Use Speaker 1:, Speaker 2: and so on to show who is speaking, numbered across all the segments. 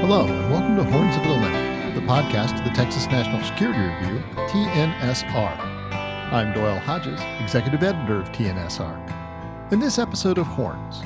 Speaker 1: Hello, and welcome to Horns of the Dilemma, the podcast of the Texas National Security Review, TNSR. I'm Doyle Hodges, Executive Editor of TNSR. In this episode of Horns,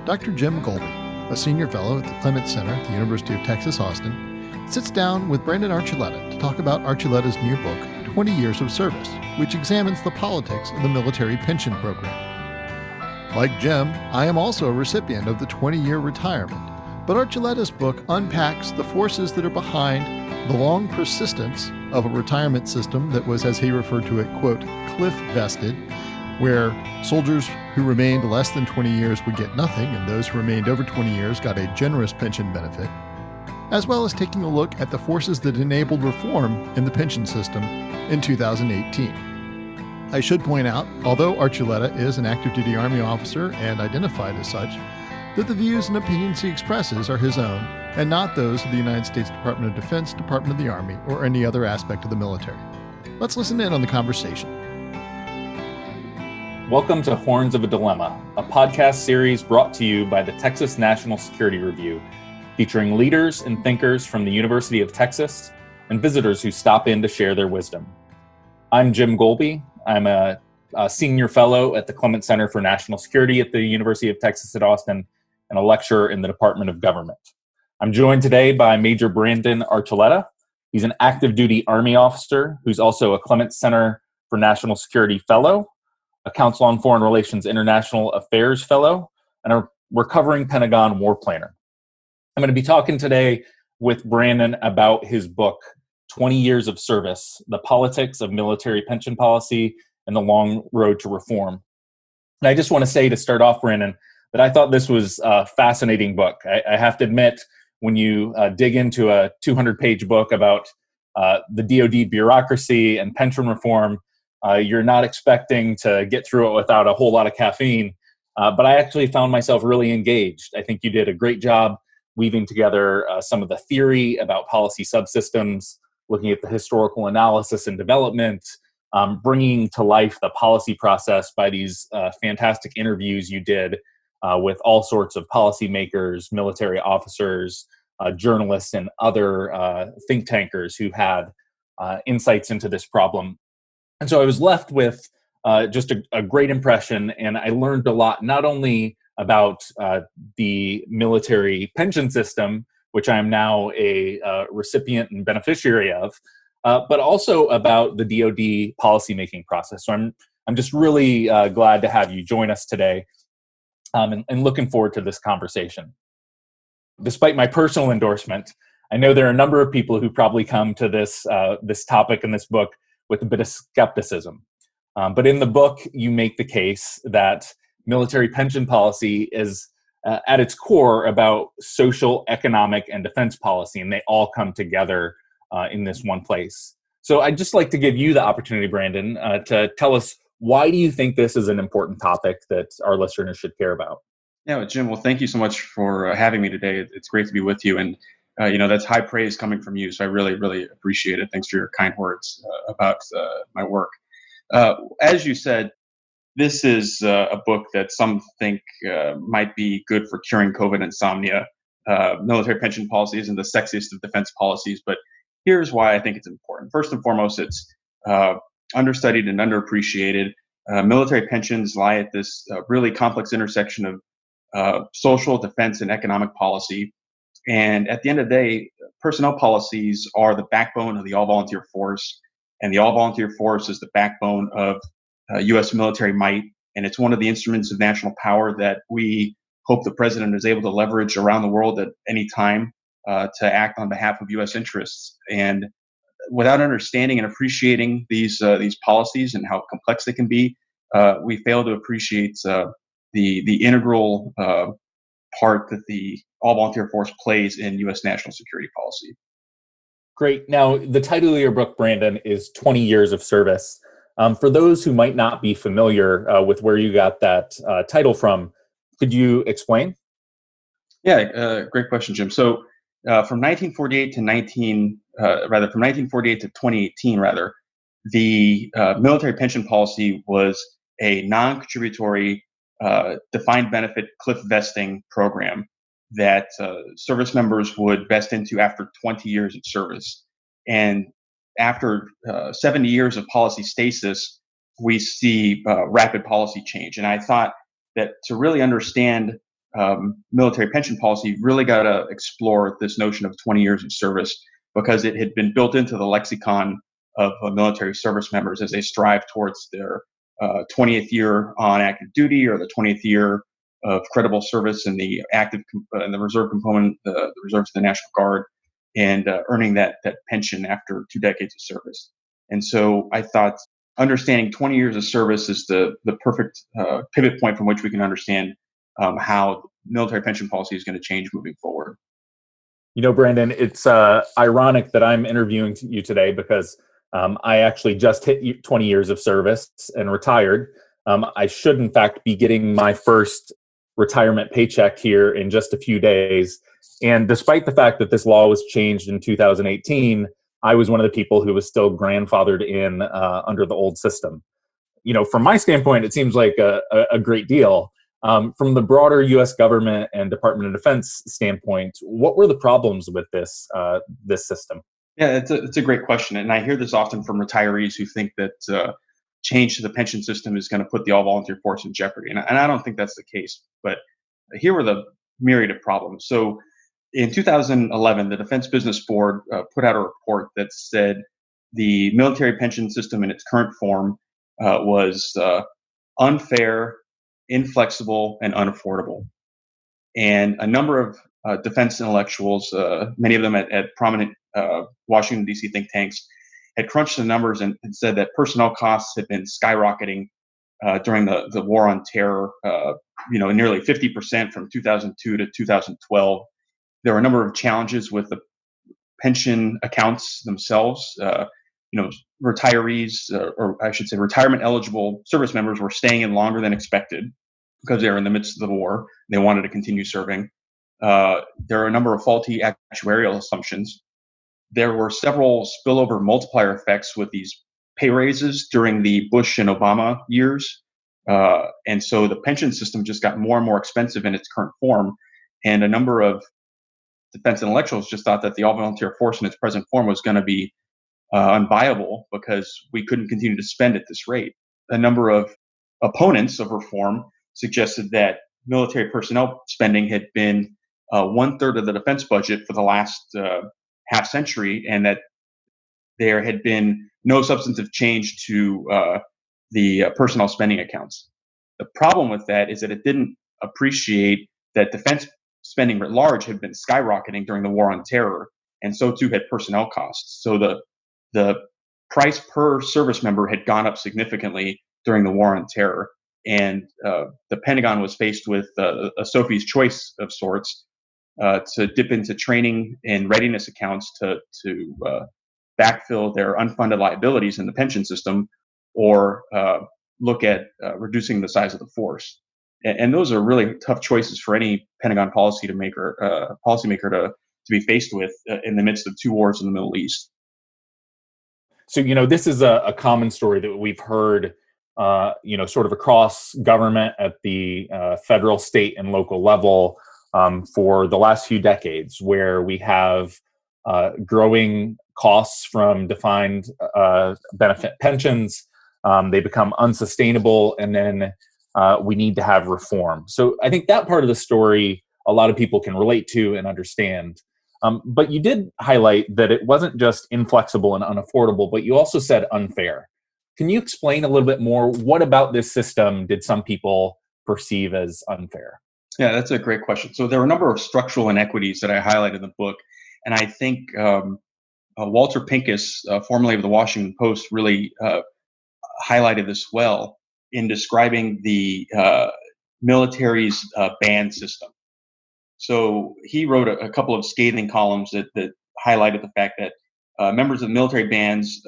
Speaker 1: Dr. Jim Golby, a Senior Fellow at the Clements Center at the University of Texas, Austin, sits down with Brandon Archuleta to talk about Archuleta's new book, 20 Years of Service, which examines the politics of the military pension program. Like Jim, I am also a recipient of the 20-year retirement, but Archuleta's book unpacks the forces that are behind the long persistence of a retirement system that was, as he referred to it, quote, cliff vested, where soldiers who remained less than 20 years would get nothing, and those who remained over 20 years got a generous pension benefit, as well as taking a look at the forces that enabled reform in the pension system in 2018. I should point out, although Archuleta is an active duty Army officer and identified as such, that the views and opinions he expresses are his own and not those of the United States Department of Defense, Department of the Army, or any other aspect of the military. Let's listen in on the conversation.
Speaker 2: Welcome to Horns of a Dilemma, a podcast series brought to you by the Texas National Security Review, featuring leaders and thinkers from the University of Texas and visitors who stop in to share their wisdom. I'm Jim Golby. I'm a Senior Fellow at the Clements Center for National Security at the University of Texas at Austin, and a lecturer in the Department of Government. I'm joined today by Major Brandon Archuleta. He's an active duty Army officer who's also a Clements Center for National Security Fellow, a Council on Foreign Relations International Affairs Fellow, and a recovering Pentagon war planner. I'm going to be talking today with Brandon about his book, 20 Years of Service, The Politics of Military Pension Policy and the Long Road to Reform. And I just want to say to start off, Brandon, that I thought this was a fascinating book. I have to admit, when you dig into a 200-page book about the DoD bureaucracy and pension reform, you're not expecting to get through it without a whole lot of caffeine. But I actually found myself really engaged. I think you did a great job weaving together some of the theory about policy subsystems, looking at the historical analysis and development, bringing to life the policy process by these fantastic interviews you did with all sorts of policymakers, military officers, journalists, and other think tankers who had insights into this problem. And so I was left with just a great impression, and I learned a lot, not only about the military pension system, which I am now a recipient and beneficiary of, but also about the DoD policymaking process. So I'm just really glad to have you join us today. And looking forward to this conversation. Despite my personal endorsement, I know there are a number of people who probably come to this topic in this book with a bit of skepticism. But in the book, you make the case that military pension policy is at its core about social, economic, and defense policy, and they all come together in this one place. So I'd just like to give you the opportunity, Brandon, to tell us, why do you think this is an important topic that our listeners should care about?
Speaker 3: Yeah, Jim, well, thank you so much for having me today. It's great to be with you. And, that's high praise coming from you. So I really, really appreciate it. Thanks for your kind words about my work. As you said, this is a book that some think might be good for curing COVID insomnia. Military pension policy isn't the sexiest of defense policies, but here's why I think it's important. First and foremost, it's understudied and underappreciated. Military pensions lie at this really complex intersection of social, defense, and economic policy. And at the end of the day, personnel policies are the backbone of the all-volunteer force, and the all-volunteer force is the backbone of U.S. military might, and it's one of the instruments of national power that we hope the president is able to leverage around the world at any time to act on behalf of U.S. interests. And without understanding and appreciating these policies and how complex they can be, we fail to appreciate the integral part that the all-volunteer force plays in U.S. national security policy.
Speaker 2: Great. Now, the title of your book, Brandon, is 20 Years of Service. For those who might not be familiar with where you got that title from, could you explain?
Speaker 3: Yeah, great question, Jim. So from 1948 to 2018, the military pension policy was a non-contributory defined benefit cliff vesting program that service members would vest into after 20 years of service. And after 70 years of policy stasis, we see rapid policy change. And I thought that to really understand military pension policy, you really got to explore this notion of 20 years of service, because it had been built into the lexicon of military service members as they strive towards their 20th year on active duty, or the 20th year of credible service in the in the reserve component, the reserves of the National Guard, and earning that pension after 2 decades of service. And so I thought understanding 20 years of service is the perfect pivot point from which we can understand how military pension policy is going to change moving forward.
Speaker 2: You know, Brandon, it's ironic that I'm interviewing you today, because I actually just hit 20 years of service and retired. I should, in fact, be getting my first retirement paycheck here in just a few days. And despite the fact that this law was changed in 2018, I was one of the people who was still grandfathered in under the old system. You know, from my standpoint, it seems like a great deal. From the broader U.S. government and Department of Defense standpoint, what were the problems with this system?
Speaker 3: Yeah, it's a great question, and I hear this often from retirees who think that change to the pension system is going to put the all-volunteer force in jeopardy, and I don't think that's the case. But here were the myriad of problems. So, in 2011, the Defense Business Board put out a report that said the military pension system in its current form was unfair, inflexible, and unaffordable. And a number of defense intellectuals, many of them at prominent Washington, D.C. think tanks, had crunched the numbers and said that personnel costs had been skyrocketing during the war on terror, nearly 50% from 2002 to 2012. There were a number of challenges with the pension accounts themselves. Retirees, or I should say retirement eligible service members, were staying in longer than expected because they were in the midst of the war. They wanted to continue serving. There are a number of faulty actuarial assumptions. There were several spillover multiplier effects with these pay raises during the Bush and Obama years. And so the pension system just got more and more expensive in its current form. And a number of defense intellectuals just thought that the all-volunteer force in its present form was going to be unviable because we couldn't continue to spend at this rate. A number of opponents of reform suggested that military personnel spending had been 1/3 of the defense budget for the last half century, and that there had been no substantive change to the personnel spending accounts. The problem with that is that it didn't appreciate that defense spending writ large had been skyrocketing during the war on terror, and so too had personnel costs. So the price per service member had gone up significantly during the war on terror, and the Pentagon was faced with a Sophie's choice of sorts to dip into training and readiness accounts to backfill their unfunded liabilities in the pension system, or look at reducing the size of the force. And those are really tough choices for any Pentagon policymaker to be faced with in the midst of two wars in the Middle East.
Speaker 2: So, this is a common story that we've heard, sort of across government at the federal, state, and local level for the last few decades, where we have growing costs from defined benefit pensions. They become unsustainable, and then we need to have reform. So I think that part of the story a lot of people can relate to and understand. But you did highlight that it wasn't just inflexible and unaffordable, but you also said unfair. Can you explain a little bit more? What about this system did some people perceive as unfair?
Speaker 3: Yeah, that's a great question. So there are a number of structural inequities that I highlight in the book. And I think Walter Pincus, formerly of the Washington Post, really highlighted this well in describing the military's band system. So he wrote a couple of scathing columns that highlighted the fact that members of military bands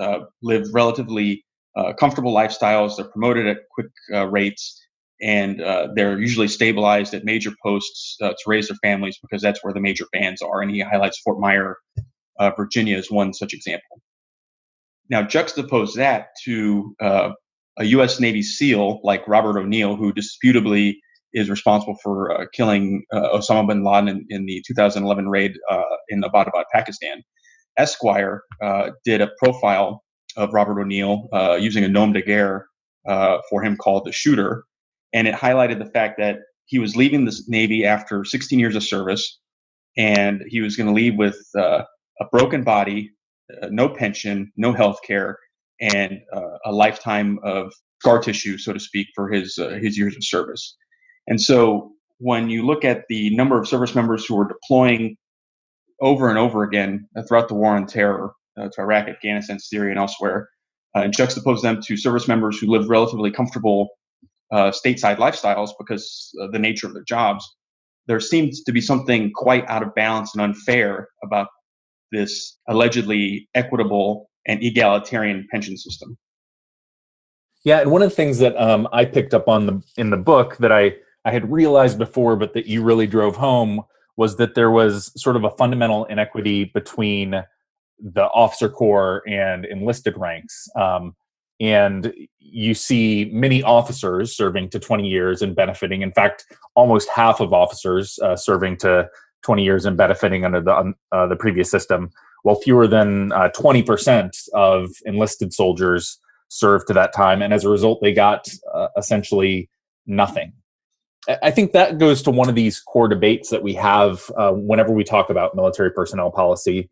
Speaker 3: live relatively comfortable lifestyles. They're promoted at quick rates, and they're usually stabilized at major posts to raise their families because that's where the major bands are. And he highlights Fort Myer, Virginia, as one such example. Now, juxtapose that to a U.S. Navy SEAL like Robert O'Neill, who disputably is responsible for killing Osama bin Laden in the 2011 raid in Abbottabad, Pakistan. Esquire did a profile of Robert O'Neill using a nom de guerre for him called The Shooter. And it highlighted the fact that he was leaving the Navy after 16 years of service, and he was going to leave with a broken body, no pension, no health care, and a lifetime of scar tissue, so to speak, for his years of service. And so when you look at the number of service members who are deploying over and over again throughout the war on terror to Iraq, Afghanistan, Syria, and elsewhere, and juxtapose them to service members who live relatively comfortable stateside lifestyles because of the nature of their jobs, there seems to be something quite out of balance and unfair about this allegedly equitable and egalitarian pension system.
Speaker 2: Yeah, and one of the things that I picked up on in the book that I had realized before, but that you really drove home, was that there was sort of a fundamental inequity between the officer corps and enlisted ranks. And you see many officers serving to 20 years and benefiting. In fact, almost half of officers serving to 20 years and benefiting under the previous system, while fewer than 20% of enlisted soldiers served to that time. And as a result, they got essentially nothing. I think that goes to one of these core debates that we have whenever we talk about military personnel policy.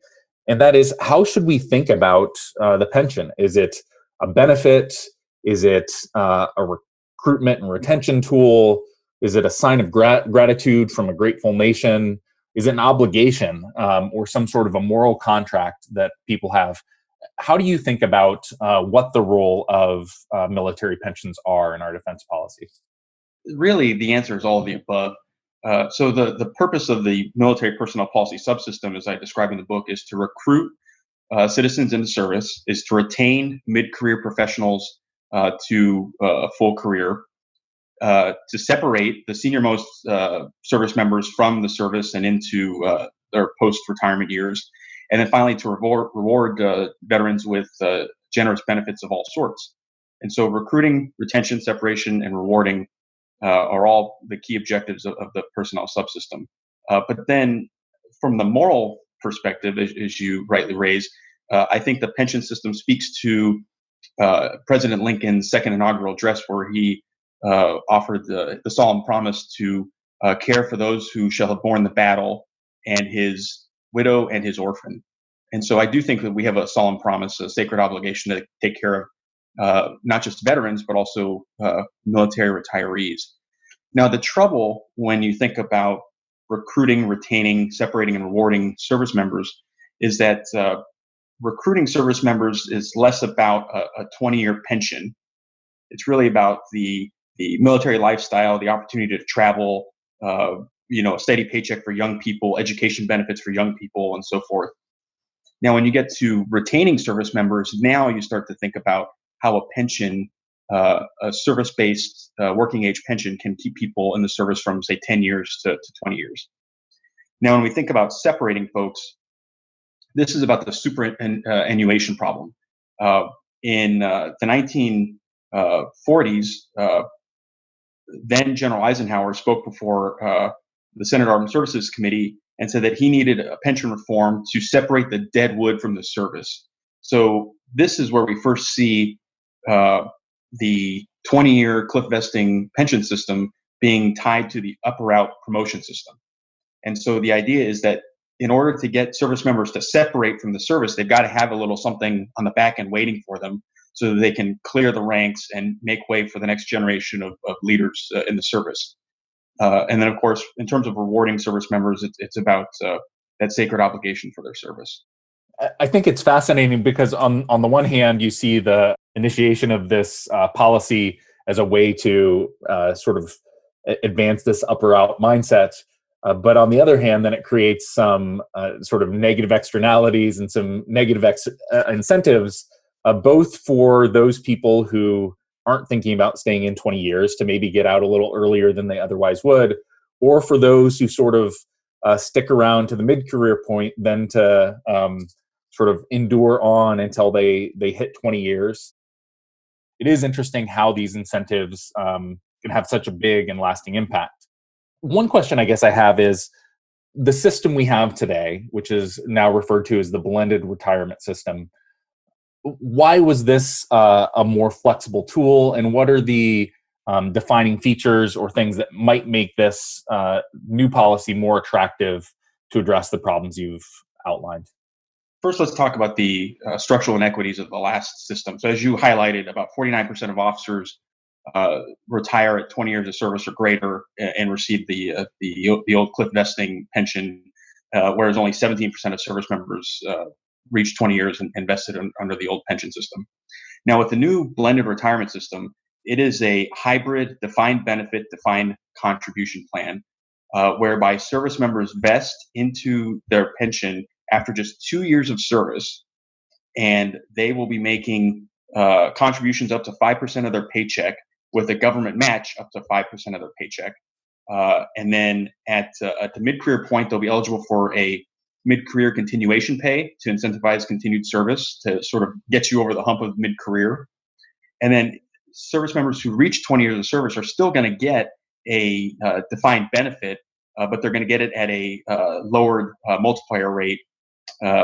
Speaker 2: And that is, how should we think about the pension? Is it a benefit? Is it a recruitment and retention tool? Is it a sign of gratitude from a grateful nation? Is it an obligation or some sort of a moral contract that people have? How do you think about what the role of military pensions are in our defense policy?
Speaker 3: Really, the answer is all of the above. So the purpose of the military personnel policy subsystem, as I describe in the book, is to recruit citizens into service, is to retain mid-career professionals to a full career, to separate the senior-most service members from the service and into their post-retirement years, and then finally to reward veterans with generous benefits of all sorts. And so recruiting, retention, separation, and rewarding are all the key objectives of the personnel subsystem. But then from the moral perspective, as you rightly raise, I think the pension system speaks to President Lincoln's second inaugural address, where he offered the solemn promise to care for those who shall have borne the battle, and his widow and his orphan. And so I do think that we have a solemn promise, a sacred obligation to take care of not just veterans, but also military retirees. Now, the trouble when you think about recruiting, retaining, separating, and rewarding service members is that recruiting service members is less about a 20-year pension. It's really about the military lifestyle, the opportunity to travel, a steady paycheck for young people, education benefits for young people, and so forth. Now, when you get to retaining service members, now you start to think about how a pension, a service-based working age pension, can keep people in the service from, say, 10 years to 20 years. Now, when we think about separating folks, this is about the superannuation problem. In the 1940s, then General Eisenhower spoke before the Senate Armed Services Committee and said that he needed a pension reform to separate the dead wood from the service. So this is where we first see the 20-year cliff vesting pension system being tied to the upper out promotion system. And so the idea is that in order to get service members to separate from the service, they've got to have a little something on the back end waiting for them so that they can clear the ranks and make way for the next generation of leaders in the service. And then, of course, in terms of rewarding service members, it's about that sacred obligation for their service.
Speaker 2: I think it's fascinating because on the one hand, you see the initiation of this policy as a way to sort of advance this upper out mindset. But on the other hand, then it creates some sort of negative externalities and some negative incentives, both for those people who aren't thinking about staying in 20 years to maybe get out a little earlier than they otherwise would, or for those who sort of stick around to the mid-career point, then to sort of endure on until they hit 20 years. It is interesting how these incentives can have such a big and lasting impact. One question I guess I have is the system we have today, which is now referred to as the blended retirement system. Why was this a more flexible tool, and what are the defining features or things that might make this new policy more attractive to address the problems you've outlined?
Speaker 3: First, let's talk about the structural inequities of the last system. So, as you highlighted, about 49% of officers retire at 20 years of service or greater and receive the old cliff vesting pension, whereas only 17% of service members reach 20 years and invested under the old pension system. Now, with the new blended retirement system, it is a hybrid defined benefit, defined contribution plan, whereby service members vest into their pension after just 2 years of service, and they will be making contributions up to 5% of their paycheck with a government match up to 5% of their paycheck. And then at the mid-career point, they'll be eligible for a mid-career continuation pay to incentivize continued service to sort of get you over the hump of mid-career. And then service members who reach 20 years of service are still going to get a defined benefit, but they're going to get it at a lowered multiplier rate.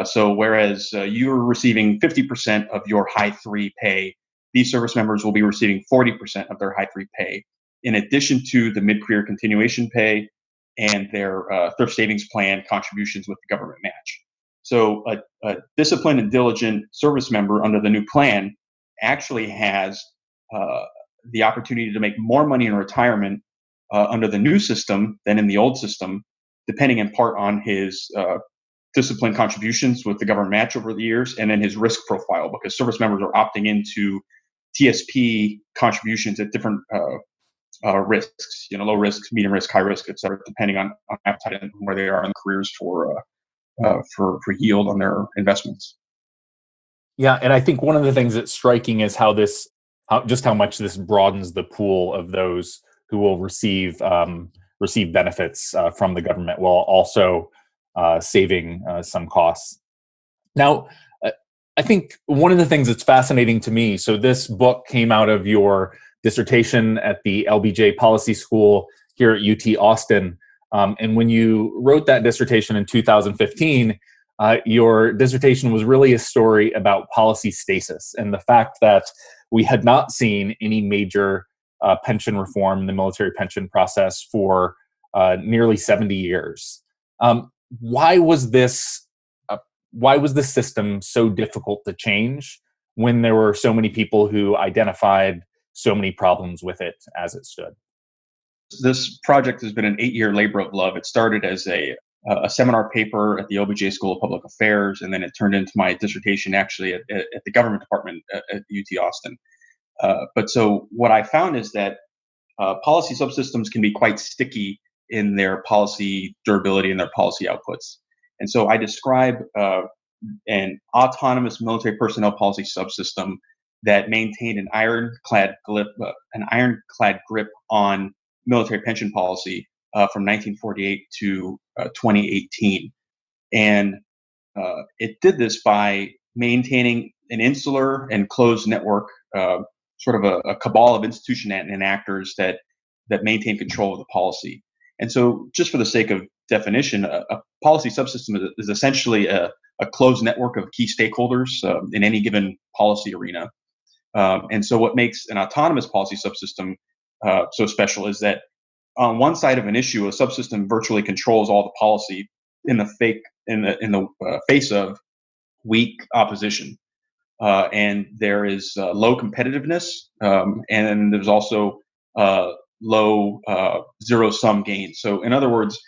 Speaker 3: So whereas you're receiving 50% of your high three pay, these service members will be receiving 40% of their high three pay, in addition to the mid-career continuation pay and their thrift savings plan contributions with the government match. So a disciplined and diligent service member under the new plan actually has the opportunity to make more money in retirement under the new system than in the old system, depending in part on his disciplined contributions with the government match over the years, and then his risk profile, because service members are opting into TSP contributions at different risks, low risk, medium risk, high risk, et cetera, depending on appetite and where they are in careers for yield on their investments.
Speaker 2: Yeah, and I think one of the things that's striking is how much this broadens the pool of those who will receive benefits from the government, while also saving some costs. Now, I think one of the things that's fascinating to me, so this book came out of your dissertation at the LBJ Policy School here at UT Austin. And when you wrote that dissertation in 2015, your dissertation was really a story about policy stasis and the fact that we had not seen any major pension reform in the military pension process for nearly 70 years. Why was this system so difficult to change when there were so many people who identified so many problems with it as it stood?
Speaker 3: This project has been an 8-year labor of love. It started as a seminar paper at the LBJ School of Public Affairs, and then it turned into my dissertation actually at the government department at UT Austin. But so what I found is that policy subsystems can be quite sticky in their policy durability and their policy outputs. And so I describe an autonomous military personnel policy subsystem that maintained an ironclad grip on military pension policy from 1948 to 2018. And it did this by maintaining an insular and closed network, sort of a cabal of institution and actors that maintain control of the policy. And so, just for the sake of definition, a policy subsystem is essentially a closed network of key stakeholders in any given policy arena. And so what makes an autonomous policy subsystem so special is that on one side of an issue, a subsystem virtually controls all the policy in the face of weak opposition. And there is low competitiveness, and there's also low zero-sum gains. So in other words,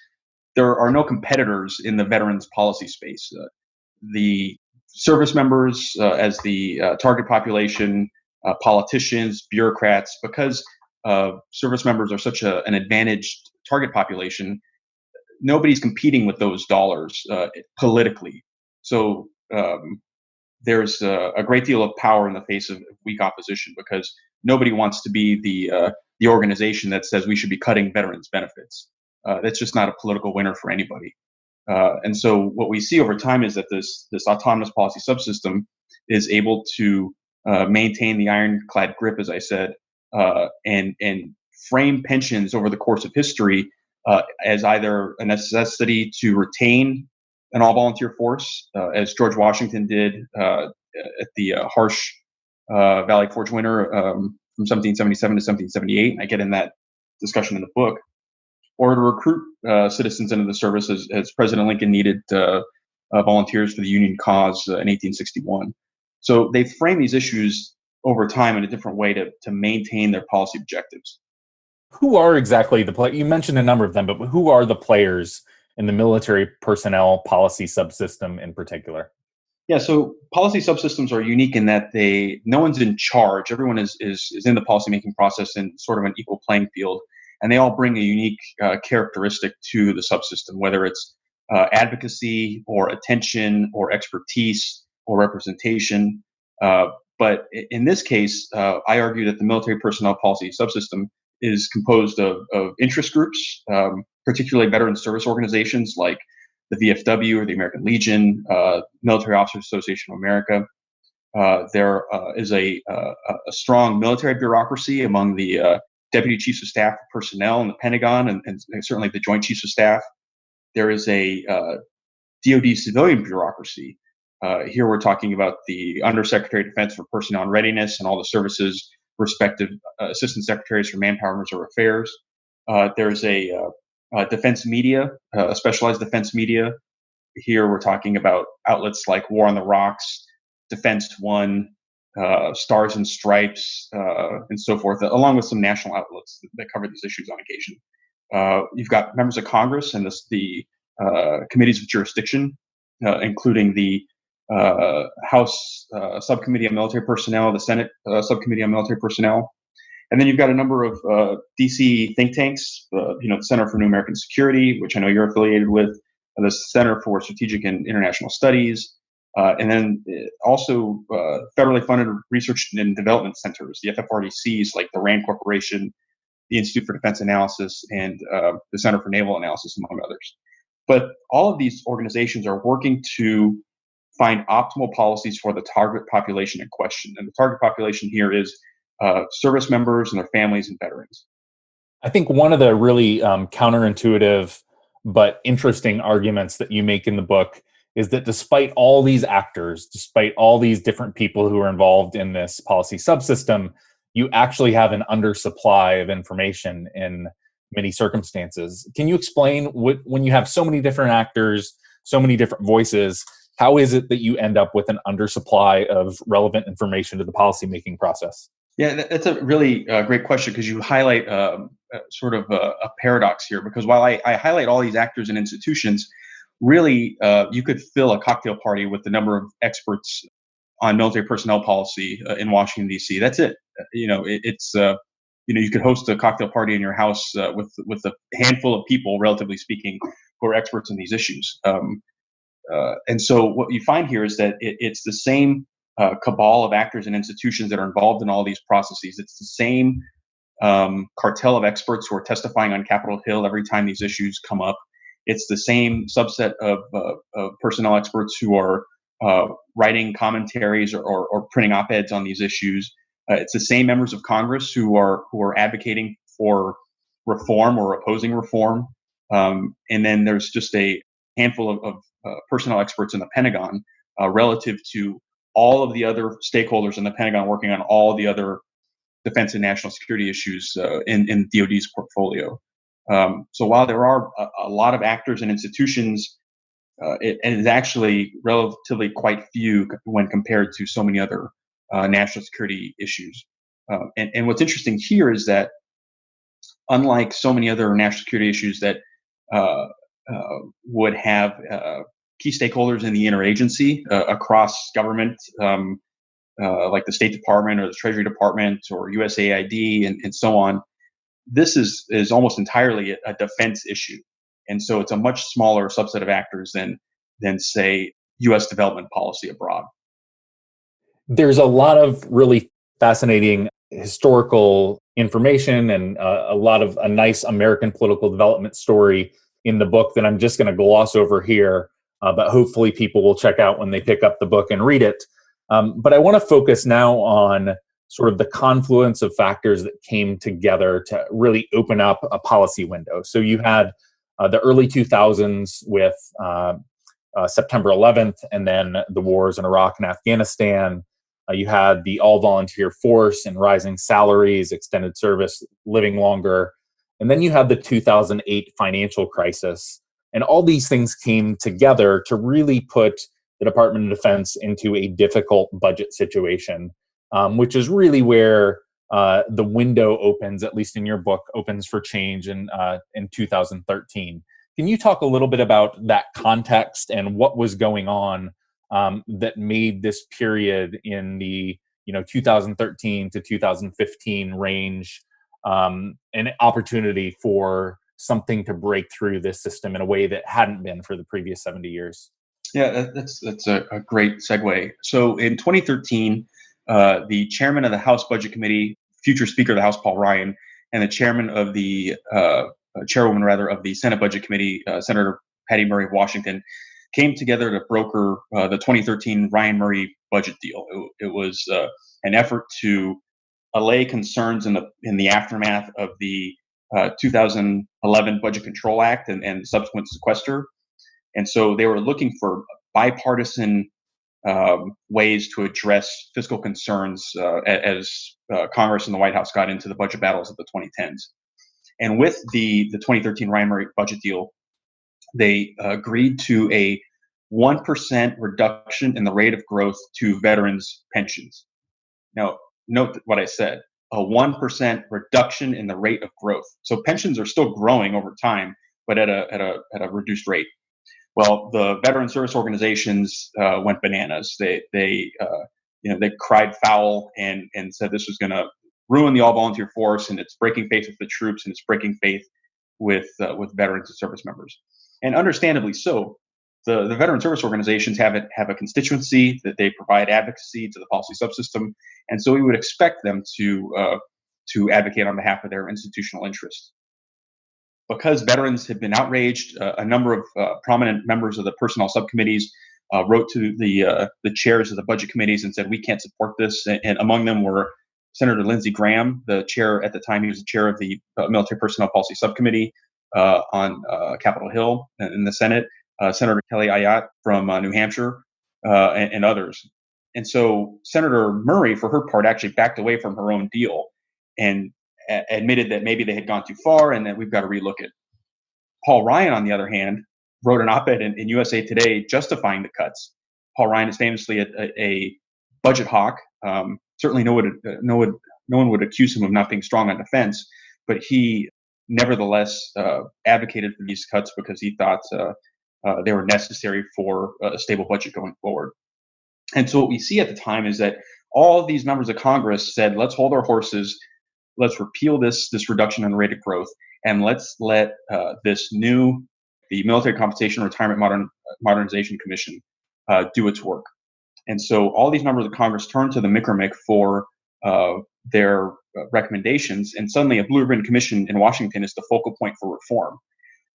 Speaker 3: there are no competitors in the veterans policy space. The service members as the target population, politicians, bureaucrats, because service members are such an advantaged target population, nobody's competing with those dollars politically. So there's a great deal of power in the face of weak opposition, because nobody wants to be the organization that says we should be cutting veterans' benefits. That's just not a political winner for anybody. And so what we see over time is that this autonomous policy subsystem is able to maintain the ironclad grip, as I said, and frame pensions over the course of history as either a necessity to retain an all-volunteer force, as George Washington did at the harsh Valley Forge winter from 1777 to 1778. I get in that discussion in the book, or to recruit citizens into the service as President Lincoln needed volunteers for the Union cause in 1861. So they frame these issues over time in a different way to maintain their policy objectives.
Speaker 2: Who are exactly you mentioned a number of them, but who are the players in the military personnel policy subsystem in particular?
Speaker 3: Yeah, so policy subsystems are unique in that no one's in charge. Everyone is in the policymaking process in sort of an equal playing field, and they all bring a unique characteristic to the subsystem, whether it's advocacy or attention or expertise or representation. But in this case, I argue that the military personnel policy subsystem is composed of interest groups, particularly veteran service organizations like the VFW or the American Legion, Military Officers Association of America. There is a strong military bureaucracy among the Deputy Chiefs of Staff for Personnel in the Pentagon and certainly the Joint Chiefs of Staff. There is a DoD civilian bureaucracy. Here we're talking about the Undersecretary of Defense for Personnel and Readiness and all the services, respective assistant secretaries for Manpower and Reserve Affairs. There's a defense media, specialized defense media. Here we're talking about outlets like War on the Rocks, Defense One, Stars and Stripes, and so forth, along with some national outlets that cover these issues on occasion. You've got members of Congress and the committees of jurisdiction, including the House Subcommittee on Military Personnel, the Senate Subcommittee on Military Personnel. And then you've got a number of DC think tanks, the Center for New American Security, which I know you're affiliated with, the Center for Strategic and International Studies, and then also federally funded research and development centers, the FFRDCs, like the RAND Corporation, the Institute for Defense Analysis, and the Center for Naval Analysis, among others. But all of these organizations are working to find optimal policies for the target population in question. And the target population here is service members and their families and veterans.
Speaker 2: I think one of the really counterintuitive but interesting arguments that you make in the book is that despite all these actors, despite all these different people who are involved in this policy subsystem, you actually have an undersupply of information in many circumstances. Can you explain when you have so many different actors, so many different voices, how is it that you end up with an undersupply of relevant information to the policymaking process?
Speaker 3: Yeah, that's a really great question, because you highlight sort of a paradox here. Because while I highlight all these actors and institutions, really you could fill a cocktail party with the number of experts on military personnel policy in Washington, D.C. That's it. You could host a cocktail party in your house with a handful of people, relatively speaking, who are experts in these issues. And so what you find here is that it's the same cabal of actors and institutions that are involved in all these processes. It's the same cartel of experts who are testifying on Capitol Hill every time these issues come up. It's the same subset of personnel experts who are writing commentaries or printing op-eds on these issues. It's the same members of Congress who are advocating for reform or opposing reform. And then there's just a handful of personnel experts in the Pentagon relative to all of the other stakeholders in the Pentagon working on all the other defense and national security issues in DoD's portfolio. So while there are a lot of actors and institutions, it is actually relatively quite few when compared to so many other national security issues. And what's interesting here is that, unlike so many other national security issues that would have key stakeholders in the interagency across government, like the State Department or the Treasury Department or USAID and so on, this is almost entirely a defense issue. And so it's a much smaller subset of actors than say, U.S. development policy abroad.
Speaker 2: There's a lot of really fascinating historical information and a nice American political development story in the book that I'm just going to gloss over here, but hopefully people will check out when they pick up the book and read it. But I want to focus now on sort of the confluence of factors that came together to really open up a policy window. So you had the early 2000s with September 11th, and then the wars in Iraq and Afghanistan. You had the all-volunteer force and rising salaries, extended service, living longer. And then you had the 2008 financial crisis. And all these things came together to really put the Department of Defense into a difficult budget situation, which is really where the window opens, at least in your book, opens for change in 2013. Can you talk a little bit about that context and what was going on that made this period in the 2013 to 2015 range an opportunity for something to break through this system in a way that hadn't been for the previous 70 years?
Speaker 3: Yeah, that's a great segue. So in 2013, the chairman of the House Budget Committee, future Speaker of the House, Paul Ryan, and the chairman of the chairwoman rather of the Senate Budget Committee, Senator Patty Murray of Washington, came together to broker the 2013 Ryan-Murray budget deal. It was an effort to allay concerns in the aftermath of the 2011 Budget Control Act and subsequent sequester. And so they were looking for bipartisan ways to address fiscal concerns as Congress and the White House got into the budget battles of the 2010s. And with the 2013 Ryan-Murray budget deal, they agreed to a 1% reduction in the rate of growth to veterans' pensions. Now, note what I said, a 1% reduction in the rate of growth. So pensions are still growing over time, but at a reduced rate. Well, the veteran service organizations went bananas. They cried foul and said this was going to ruin the all-volunteer force, and it's breaking faith with the troops, and it's breaking faith with veterans and service members. And understandably so. The veteran service organizations have a constituency that they provide advocacy to the policy subsystem, and so we would expect them to advocate on behalf of their institutional interests. Because veterans had been outraged, a number of prominent members of the personnel subcommittees wrote to the chairs of the budget committees and said, we can't support this. And among them were Senator Lindsey Graham, the chair at the time. He was the chair of the Military Personnel Policy Subcommittee on Capitol Hill in the Senate, Senator Kelly Ayotte from New Hampshire, and others. And so Senator Murray, for her part, actually backed away from her own deal and admitted that maybe they had gone too far and that we've got to relook it. Paul Ryan, on the other hand, wrote an op-ed in USA Today justifying the cuts. Paul Ryan is famously a budget hawk. Certainly no one would accuse him of not being strong on defense, but he nevertheless advocated for these cuts because he thought they were necessary for a stable budget going forward. And so what we see at the time is that all of these members of Congress said, let's hold our horses, let's repeal this reduction in the rate of growth, and let's let the Military Compensation Retirement Modernization Commission do its work. And so all these members of Congress turned to the MCRMIC for their recommendations, and suddenly a blue ribbon commission in Washington is the focal point for reform.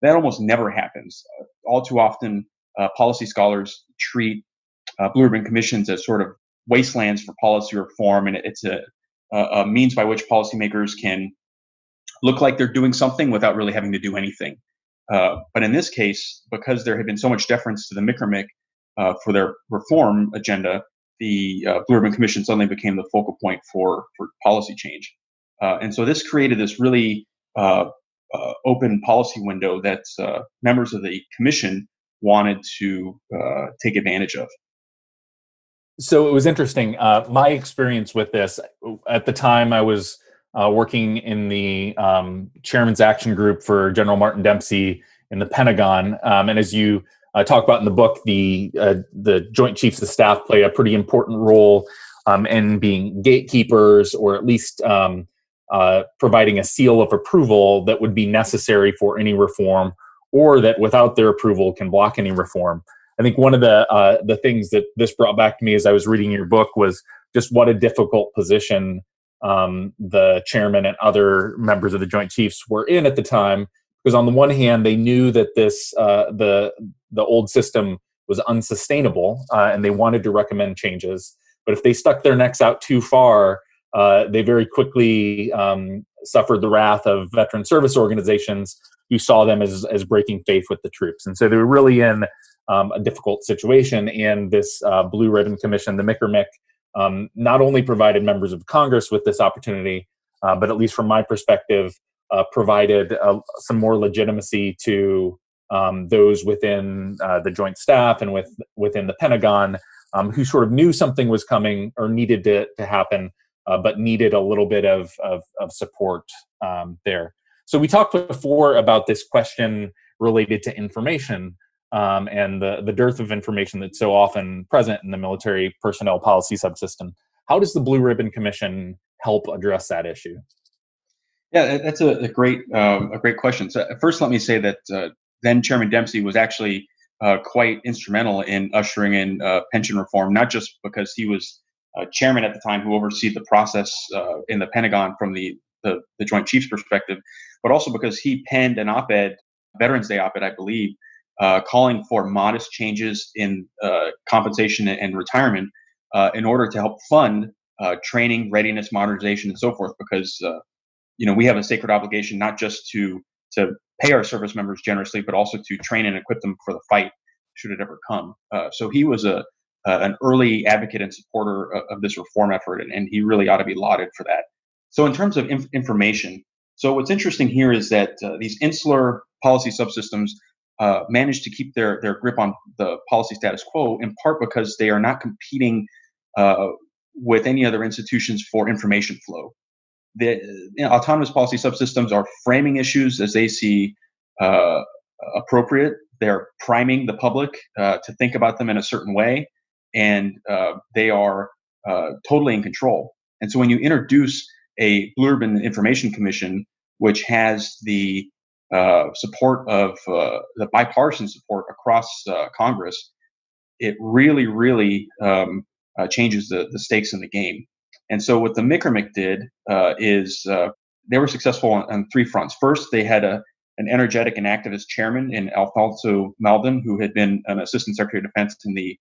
Speaker 3: That almost never happens. All too often, policy scholars treat blue ribbon commissions as sort of wastelands for policy reform, and it's a means by which policymakers can look like they're doing something without really having to do anything. But in this case, because there had been so much deference to the MCRMIC for their reform agenda, the Blue Ribbon Commission suddenly became the focal point for policy change. And so this created this really open policy window that members of the commission wanted to take advantage of.
Speaker 2: So it was interesting. My experience with this, at the time I was working in the Chairman's Action Group for General Martin Dempsey in the Pentagon. And as you talk about in the book, the Joint Chiefs of Staff play a pretty important role in being gatekeepers, or at least providing a seal of approval that would be necessary for any reform, or that without their approval can block any reform. I think one of the things that this brought back to me as I was reading your book was just what a difficult position the chairman and other members of the Joint Chiefs were in at the time, because on the one hand, they knew that this the old system was unsustainable, and they wanted to recommend changes. But if they stuck their necks out too far, they very quickly suffered the wrath of veteran service organizations who saw them as breaking faith with the troops. And so they were really in a difficult situation. And this Blue Ribbon Commission, the MICRMIC, not only provided members of Congress with this opportunity, but at least from my perspective, provided some more legitimacy to those within the Joint Staff and within the Pentagon who sort of knew something was coming or needed to happen, but needed a little bit of support there. So we talked before about this question related to information and the dearth of information that's so often present in the military personnel policy subsystem. How does the Blue Ribbon Commission help address that issue?
Speaker 3: Yeah, that's a great question. So first, let me say that then Chairman Dempsey was actually quite instrumental in ushering in pension reform, not just because he was chairman at the time who oversaw the process in the Pentagon from the Joint Chiefs perspective, but also because he penned an op-ed, Veterans Day op-ed, I believe, calling for modest changes in compensation and retirement in order to help fund training, readiness, modernization, and so forth. Because we have a sacred obligation not just to pay our service members generously, but also to train and equip them for the fight should it ever come. So he was an early advocate and supporter of this reform effort, and he really ought to be lauded for that. So in terms of information, so what's interesting here is that these insular policy subsystems managed to keep their grip on the policy status quo, in part because they are not competing with any other institutions for information flow. The autonomous policy subsystems are framing issues as they see appropriate. They're priming the public to think about them in a certain way, and they are totally in control. And so when you introduce a Blue Ribbon Information Commission, which has the support of the bipartisan support across Congress, it really, really changes the stakes in the game. And so what the MICRMIC did is they were successful on three fronts. First, they had an energetic and activist chairman in Alfonso Maldon, who had been an assistant secretary of defense in the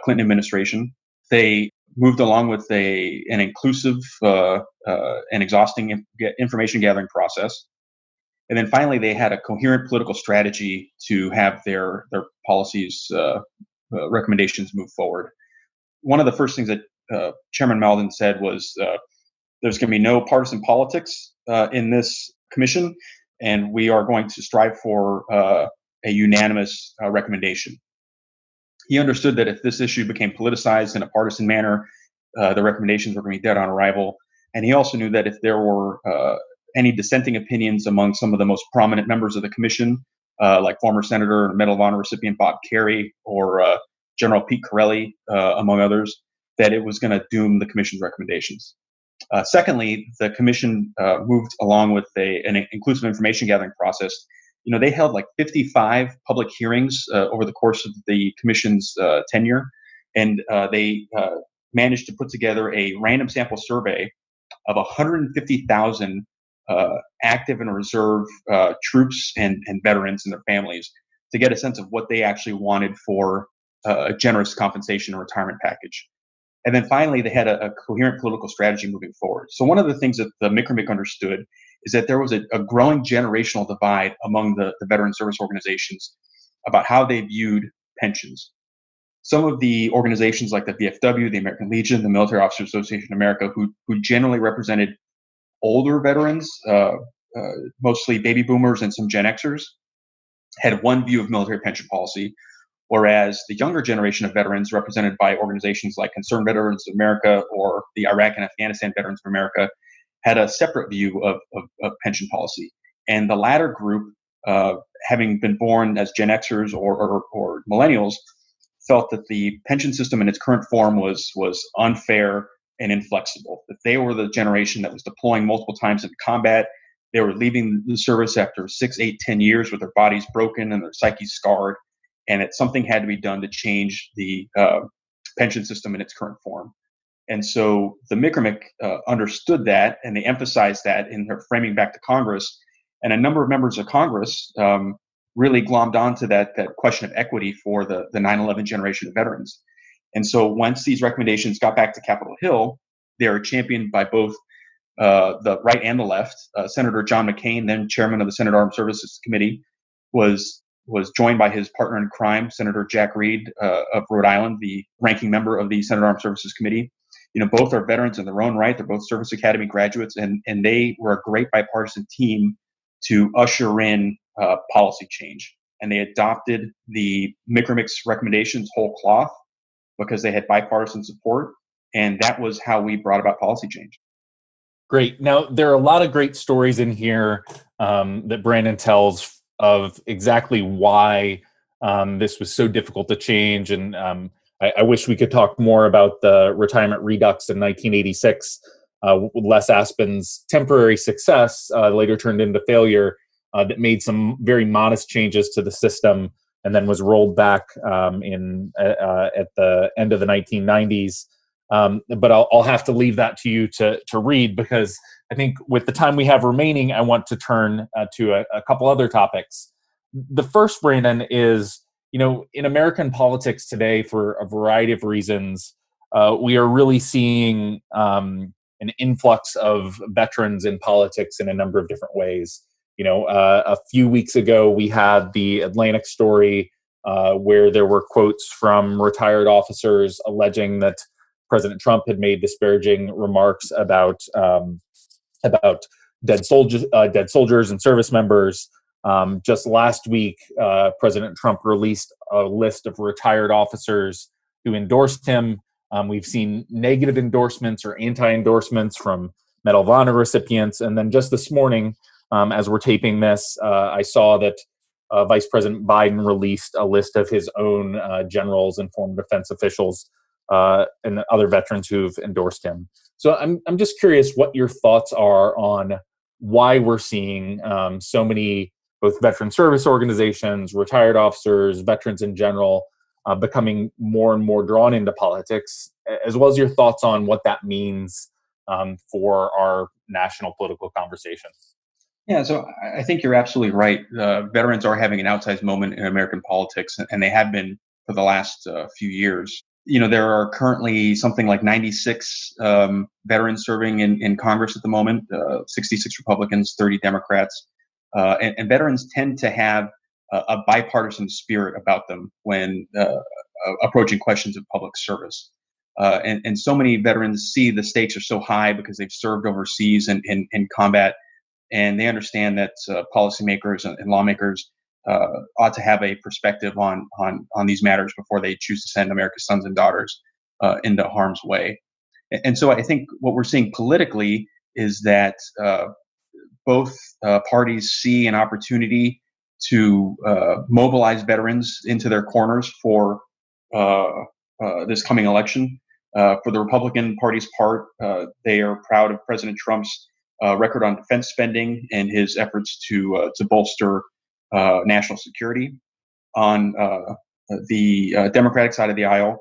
Speaker 3: Clinton administration. They moved along with an inclusive and exhausting information gathering process. And then finally, they had a coherent political strategy to have their policies, recommendations move forward. One of the first things that Chairman Maldon said was there's going to be no partisan politics in this commission, and we are going to strive for a unanimous recommendation. He understood that if this issue became politicized in a partisan manner, the recommendations were going to be dead on arrival. And he also knew that if there were any dissenting opinions among some of the most prominent members of the commission, like former Senator and Medal of Honor recipient Bob Kerrey or General Pete Corelli, among others, that it was going to doom the commission's recommendations. Secondly, the commission moved along with an inclusive information gathering process. They held like 55 public hearings over the course of the commission's tenure, and they managed to put together a random sample survey of 150,000 active and reserve troops and veterans and their families to get a sense of what they actually wanted for a generous compensation and retirement package. And then finally, they had a coherent political strategy moving forward. So one of the things that the MICRMIC understood is that there was a growing generational divide among the veteran service organizations about how they viewed pensions. Some of the organizations like the VFW, the American Legion, the Military Officers Association of America, who generally represented older veterans, mostly baby boomers and some Gen Xers, had one view of military pension policy, whereas the younger generation of veterans, represented by organizations like Concerned Veterans of America or the Iraq and Afghanistan Veterans of America, had a separate view of pension policy. And the latter group, having been born as Gen Xers or millennials, felt that the pension system in its current form was unfair and inflexible. That they were the generation that was deploying multiple times in combat. They were leaving the service after 6, 8, 10 years with their bodies broken and their psyches scarred, and that something had to be done to change the pension system in its current form. And so the MICRMIC understood that, and they emphasized that in their framing back to Congress. And a number of members of Congress really glommed onto that question of equity for the 9/11 generation of veterans. And so once these recommendations got back to Capitol Hill, They are championed by both the right and the left. Senator John McCain, then chairman of the Senate Armed Services Committee, was joined by his partner in crime, Senator Jack Reed of Rhode Island, the ranking member of the Senate Armed Services Committee. Both are veterans in their own right. They're both Service Academy graduates, and they were a great bipartisan team to usher in policy change. And they adopted the Micromix recommendations whole cloth because they had bipartisan support. And that was how we brought about policy change.
Speaker 2: Great. Now, there are a lot of great stories in here that Brandon tells of exactly why this was so difficult to change. And I wish we could talk more about the retirement redux in 1986. Les Aspin's temporary success later turned into failure that made some very modest changes to the system and then was rolled back at the end of the 1990s. But I'll have to leave that to you to read, because I think with the time we have remaining, I want to turn to a couple other topics. The first, Brandon, is, in American politics today, for a variety of reasons, we are really seeing an influx of veterans in politics in a number of different ways. A few weeks ago, we had the Atlantic story where there were quotes from retired officers alleging that President Trump had made disparaging remarks about dead soldiers and service members. Just last week, President Trump released a list of retired officers who endorsed him. We've seen negative endorsements or anti-endorsements from Medal of Honor recipients. And then just this morning, as we're taping this, I saw that Vice President Biden released a list of his own generals and former defense officials and other veterans who've endorsed him. So I'm just curious what your thoughts are on why we're seeing so many both veteran service organizations, retired officers, veterans in general, becoming more and more drawn into politics, as well as your thoughts on what that means for our national political conversation.
Speaker 3: Yeah, so I think you're absolutely right. Veterans are having an outsized moment in American politics, and they have been for the last few years. There are currently something like 96 veterans serving in Congress at the moment, 66 Republicans, 30 Democrats. And veterans tend to have a bipartisan spirit about them when approaching questions of public service. And so many veterans see the stakes are so high because they've served overseas and in combat, and they understand that policymakers and lawmakers ought to have a perspective on these matters before they choose to send America's sons and daughters into harm's way. And so I think what we're seeing politically is that both parties see an opportunity to mobilize veterans into their corners for this coming election. For the Republican Party's part, they are proud of President Trump's record on defense spending and his efforts to bolster national security. On the Democratic side of the aisle,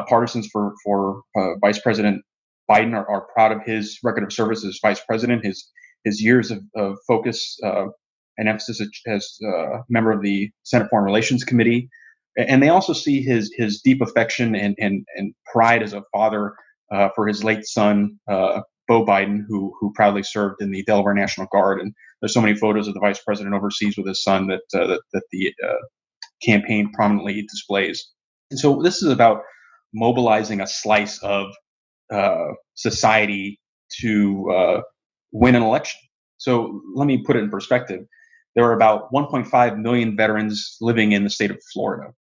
Speaker 3: partisans for Vice President Biden are proud of his record of service as vice president, his years of focus and emphasis as member of the Senate Foreign Relations Committee. And they also see his deep affection and pride as a father for his late son, Beau Biden, who proudly served in the Delaware National Guard. And there's so many photos of the vice president overseas with his son that the campaign prominently displays. And so this is about mobilizing a slice of society to win an election. So let me put it in perspective. There are about 1.5 million veterans living in the state of Florida.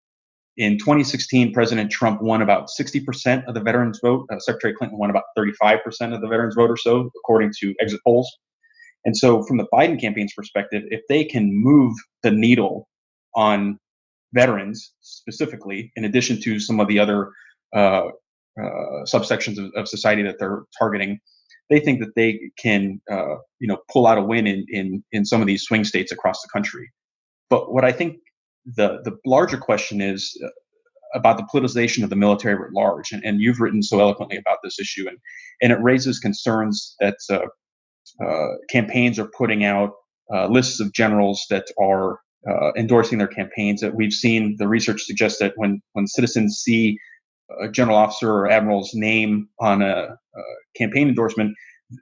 Speaker 3: In 2016, President Trump won about 60% of the veterans vote. Secretary Clinton won about 35% of the veterans vote or so, according to exit polls. And so from the Biden campaign's perspective, if they can move the needle on veterans specifically, in addition to some of the other subsections of society that they're targeting, they think that they can pull out a win in some of these swing states across the country. But what I think the larger question is about the politicization of the military at large, and you've written so eloquently about this issue, and it raises concerns that campaigns are putting out lists of generals that are endorsing their campaigns. That we've seen the research suggests that when citizens see a general officer or admiral's name on a campaign endorsement,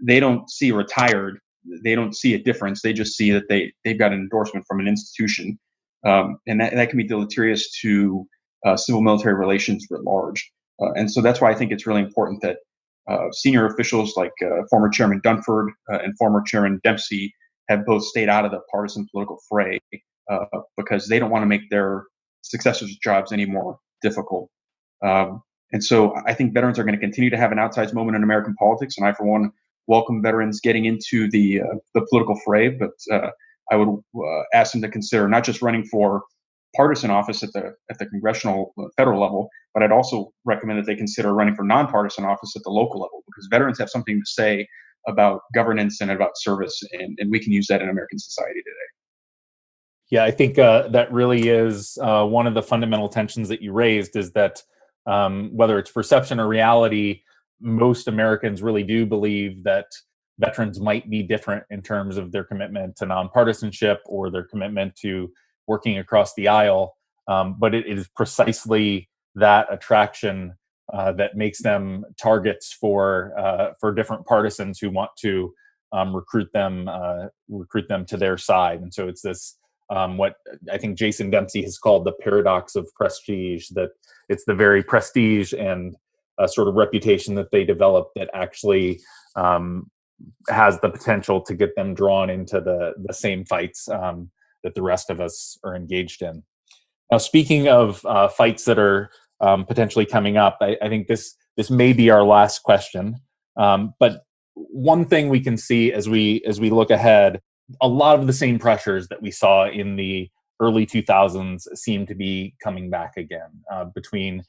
Speaker 3: they don't see retired. They don't see a difference. They just see that they've got an endorsement from an institution, and that can be deleterious to civil military relations writ large. And so that's why I think it's really important that senior officials like former Chairman Dunford and former Chairman Dempsey have both stayed out of the partisan political fray because they don't want to make their successors' jobs any more difficult. And so I think veterans are going to continue to have an outsized moment in American politics, and I, for one, welcome veterans getting into the political fray. But I would ask them to consider not just running for partisan office at the congressional federal level, but I'd also recommend that they consider running for nonpartisan office at the local level, because veterans have something to say about governance and about service, and we can use that in American society today.
Speaker 2: Yeah, I think that really is one of the fundamental tensions that you raised, is that whether it's perception or reality, most Americans really do believe that veterans might be different in terms of their commitment to nonpartisanship or their commitment to working across the aisle. But it is precisely that attraction that makes them targets for different partisans who want to recruit them to their side. And so it's this what I think Jason Dempsey has called the paradox of prestige, that it's the very prestige and sort of reputation that they develop that actually has the potential to get them drawn into the same fights that the rest of us are engaged in. Now, speaking of fights that are potentially coming up, I think this may be our last question. But one thing we can see as we look ahead, a lot of the same pressures that we saw in the early 2000s seem to be coming back again, between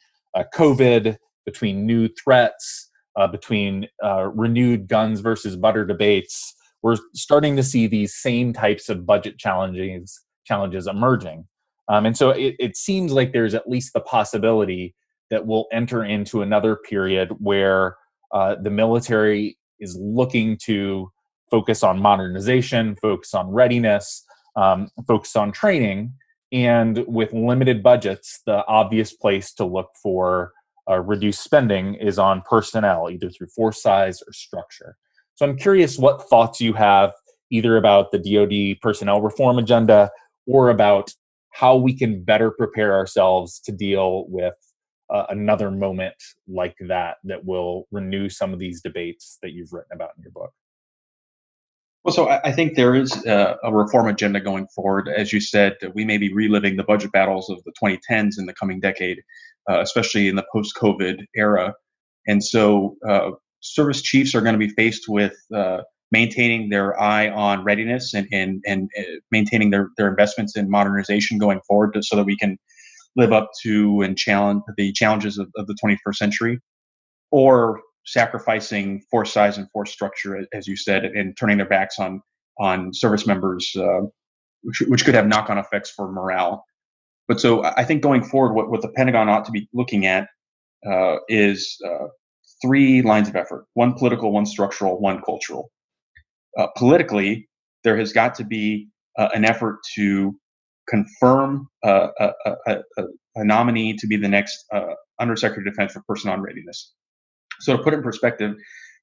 Speaker 2: COVID, between new threats, between renewed guns versus butter debates. We're starting to see these same types of budget challenges emerging. And so it seems like there's at least the possibility that we'll enter into another period where the military is looking to focus on modernization, focus on readiness, focus on training. And with limited budgets, the obvious place to look for reduced spending is on personnel, either through force size or structure. So I'm curious what thoughts you have either about the DoD personnel reform agenda or about how we can better prepare ourselves to deal with another moment like that will renew some of these debates that you've written about in your book.
Speaker 3: Well, so I think there is a reform agenda going forward. As you said, we may be reliving the budget battles of the 2010s in the coming decade, especially in the post-COVID era. And so service chiefs are going to be faced with maintaining their eye on readiness and maintaining their investments in modernization going forward, so that we can live up to and challenge the challenges of the 21st century, or sacrificing force size and force structure, as you said, and turning their backs on service members, which could have knock-on effects for morale. But so I think going forward, what the Pentagon ought to be looking at is three lines of effort: one political, one structural, one cultural. Politically, there has got to be an effort to confirm a nominee to be the next Undersecretary of Defense for Personnel and Readiness. So to put it in perspective,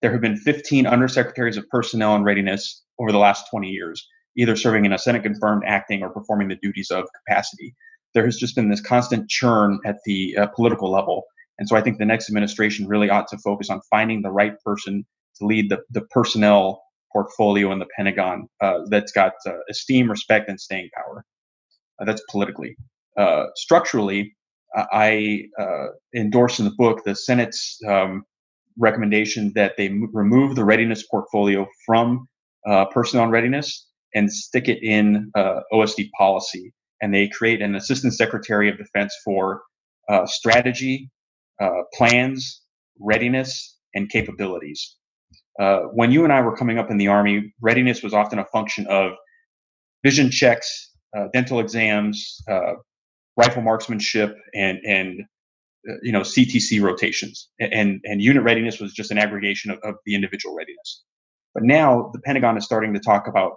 Speaker 3: there have been 15 undersecretaries of personnel and readiness over the last 20 years, either serving in a Senate-confirmed acting or performing the duties of capacity. There has just been this constant churn at the political level. And so I think the next administration really ought to focus on finding the right person to lead the personnel portfolio in the Pentagon that's got esteem, respect, and staying power. That's politically. Structurally, I endorse in the book the Senate's recommendation that they remove the readiness portfolio from personnel and readiness and stick it in OSD policy. And they create an Assistant Secretary of Defense for strategy, plans, readiness, and capabilities. When you and I were coming up in the Army, readiness was often a function of vision checks, dental exams, rifle marksmanship, and CTC rotations, and unit readiness was just an aggregation of the individual readiness. But now the Pentagon is starting to talk about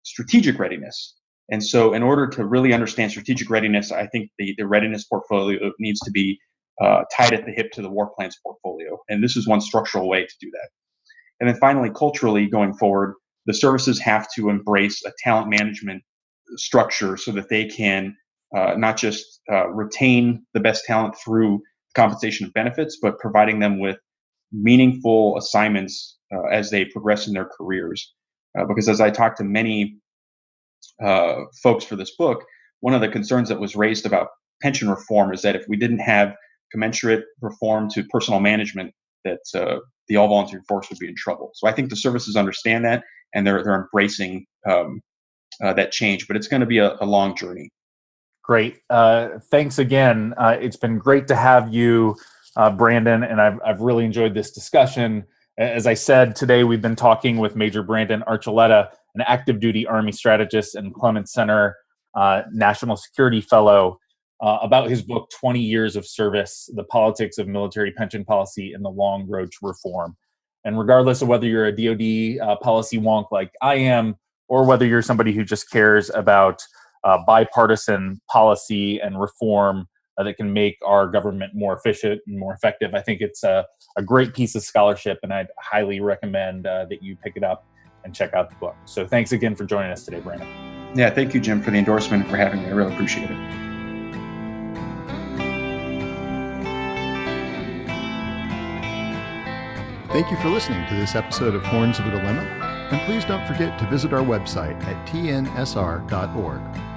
Speaker 3: strategic readiness. And so in order to really understand strategic readiness, I think the readiness portfolio needs to be tied at the hip to the war plans portfolio. And this is one structural way to do that. And then finally, culturally going forward, the services have to embrace a talent management structure so that they can not just retain the best talent through compensation and benefits, but providing them with meaningful assignments as they progress in their careers. Because as I talked to many folks for this book, one of the concerns that was raised about pension reform is that if we didn't have commensurate reform to personal management, that the all volunteer force would be in trouble. So I think the services understand that, and they're embracing that change. But it's going to be a long journey.
Speaker 2: Great. Thanks again. It's been great to have you, Brandon, and I've really enjoyed this discussion. As I said, today we've been talking with Major Brandon Archuleta, an active duty Army strategist and Clements Center National Security Fellow, about his book, 20 Years of Service, The Politics of Military Pension Policy and the Long Road to Reform. And regardless of whether you're a DoD policy wonk like I am, or whether you're somebody who just cares about bipartisan policy and reform that can make our government more efficient and more effective, I think it's a great piece of scholarship, and I'd highly recommend that you pick it up and check out the book. So thanks again for joining us today, Brandon.
Speaker 3: Yeah, thank you, Jim, for the endorsement and for having me. I really appreciate it.
Speaker 1: Thank you for listening to this episode of Horns of a Dilemma, and please don't forget to visit our website at tnsr.org.